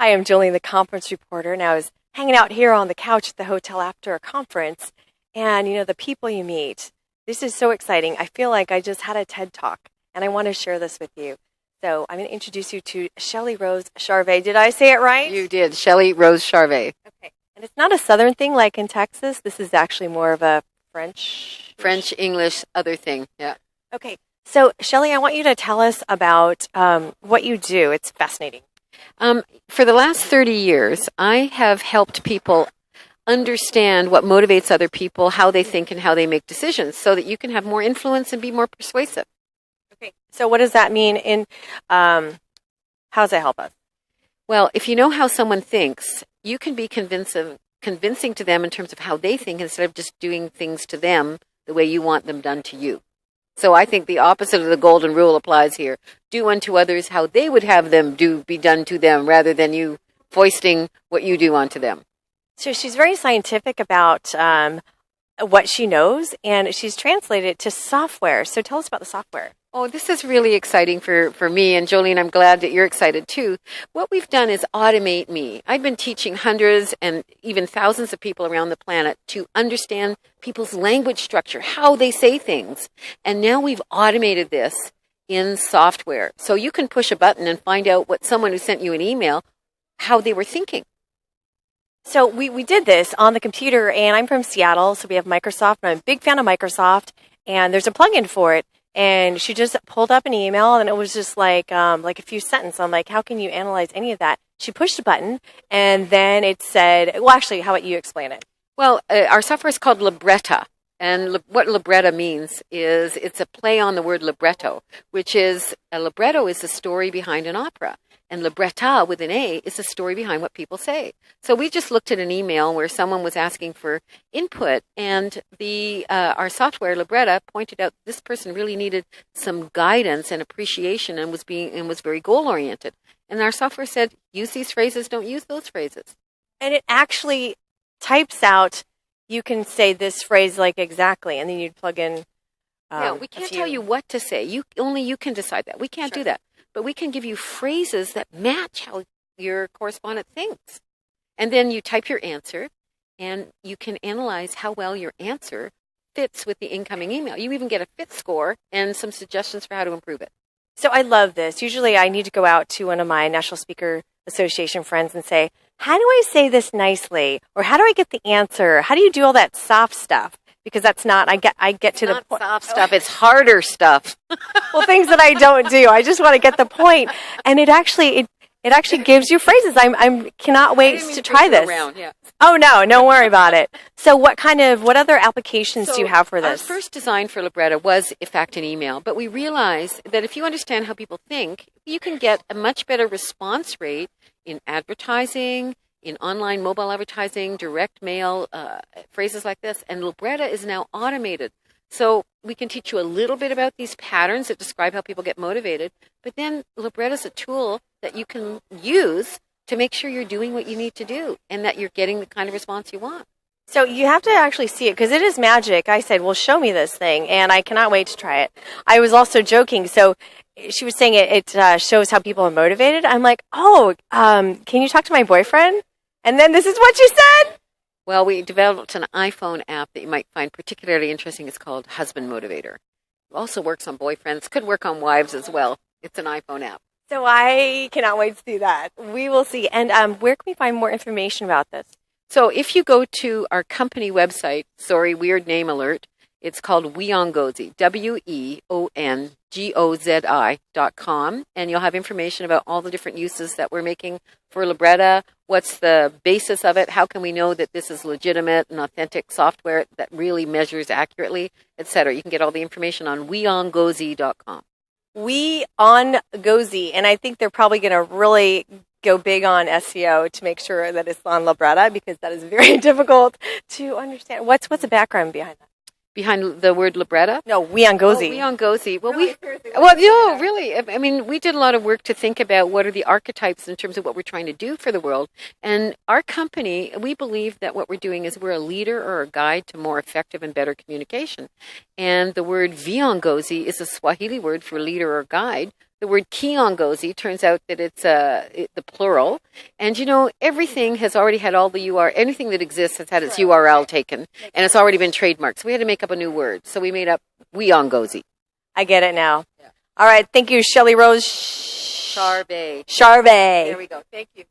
Hi, I'm Jolene, the conference reporter, and I was hanging out here on the couch at the hotel after a conference, and the people you meet. This is so exciting. I feel like I just had a TED Talk, and I want to share this with you. So I'm going to introduce you to Shelle Rose Charvet. Did I say it right? You did, Shelle Rose Charvet. Okay. And it's not a Southern thing like in Texas. This is actually more of a French, English, other thing, yeah. Okay. So, Shelle, I want you to tell us about what you do. It's fascinating. For the last 30 years, I have helped people understand what motivates other people, how they think, and how they make decisions so that you can have more influence and be more persuasive. Okay. So what does that mean how does that help us? Well, if you know how someone thinks, you can be convincing to them in terms of how they think instead of just doing things to them the way you want them done to you. So I think the opposite of the golden rule applies here. Do unto others how they would have them be done to them rather than you foisting what you do onto them. So she's very scientific about what she knows, and she's translated it to software. So tell us about the software. Oh, this is really exciting for me, and Jolene, I'm glad that you're excited too. What we've done is automate me. I've been teaching hundreds and even thousands of people around the planet to understand people's language structure, how they say things. And now we've automated this in software. So you can push a button and find out what someone who sent you an email, how they were thinking. So we did this on the computer, and I'm from Seattle, so we have Microsoft, and I'm a big fan of Microsoft, and there's a plugin for it. And she just pulled up an email, and it was just like a few sentences. I'm like, how can you analyze any of that? She pushed a button, and then it said, well, actually, how about you explain it? Well, our software is called Libretta. And what libretta means is it's a play on the word libretto, which is a libretto is the story behind an opera. And libretta with an A is the story behind what people say. So we just looked at an email where someone was asking for input, and our software libretta pointed out this person really needed some guidance and appreciation and was very goal oriented. And our software said, use these phrases, don't use those phrases. And it actually types out, you can say this phrase like exactly, and then you'd plug in. Yeah, we can't tell you what to say. Only you can decide that. We can't do that. But we can give you phrases that match how your correspondent thinks. And then you type your answer, and you can analyze how well your answer fits with the incoming email. You even get a fit score and some suggestions for how to improve it. So I love this. Usually I need to go out to one of my National Speaker Association friends and say, how do I say this nicely? Or how do I get the answer? How do you do all that soft stuff? Because that's not, I get to the point. Soft stuff, it's harder stuff. Well, things that I don't do. I just want to get the point. And it actually gives you phrases. I cannot wait to try this. Yeah. Oh, no, don't worry about it. So what other applications do you have for this? Our first design for Libretta was, in fact, an email. But we realized that if you understand how people think, you can get a much better response rate in advertising, in online mobile advertising, direct mail, phrases like this. And Libretta is now automated. So we can teach you a little bit about these patterns that describe how people get motivated. But then Libretta is a tool that you can use to make sure you're doing what you need to do and that you're getting the kind of response you want. So you have to actually see it because it is magic. I said, well, show me this thing, and I cannot wait to try it. I was also joking. So she was saying it shows how people are motivated. I'm like, can you talk to my boyfriend? And then this is what you said? Well, we developed an iPhone app that you might find particularly interesting. It's called Husband Motivator. It also works on boyfriends. Could work on wives as well. It's an iPhone app. So I cannot wait to see that. We will see. And where can we find more information about this? So if you go to our company website, sorry, weird name alert, it's called Weongozi, WeOngozi.com, and you'll have information about all the different uses that we're making for Libretta, what's the basis of it, how can we know that this is legitimate and authentic software that really measures accurately, etc. You can get all the information on Weongozi.com. Weongozi, and I think they're probably going to really go big on SEO to make sure that it's on Libretta because that is very difficult to understand. What's the background behind that? Behind the word Libretta? No, Weongozi. Oh, Weongozi. Well, really. I mean, we did a lot of work to think about what are the archetypes in terms of what we're trying to do for the world. And our company, we believe that what we're doing is we're a leader or a guide to more effective and better communication. And the word Weongozi is a Swahili word for leader or guide. the word Kiongozi turns out that it's the plural. And, everything has already had all the URL. Anything that exists has had its URL taken, and it's already been trademarked. So we had to make up a new word. So we made up Weongozi. I get it now. Yeah. All right. Thank you, Shelle Rose Charvet. Charvet. There we go. Thank you.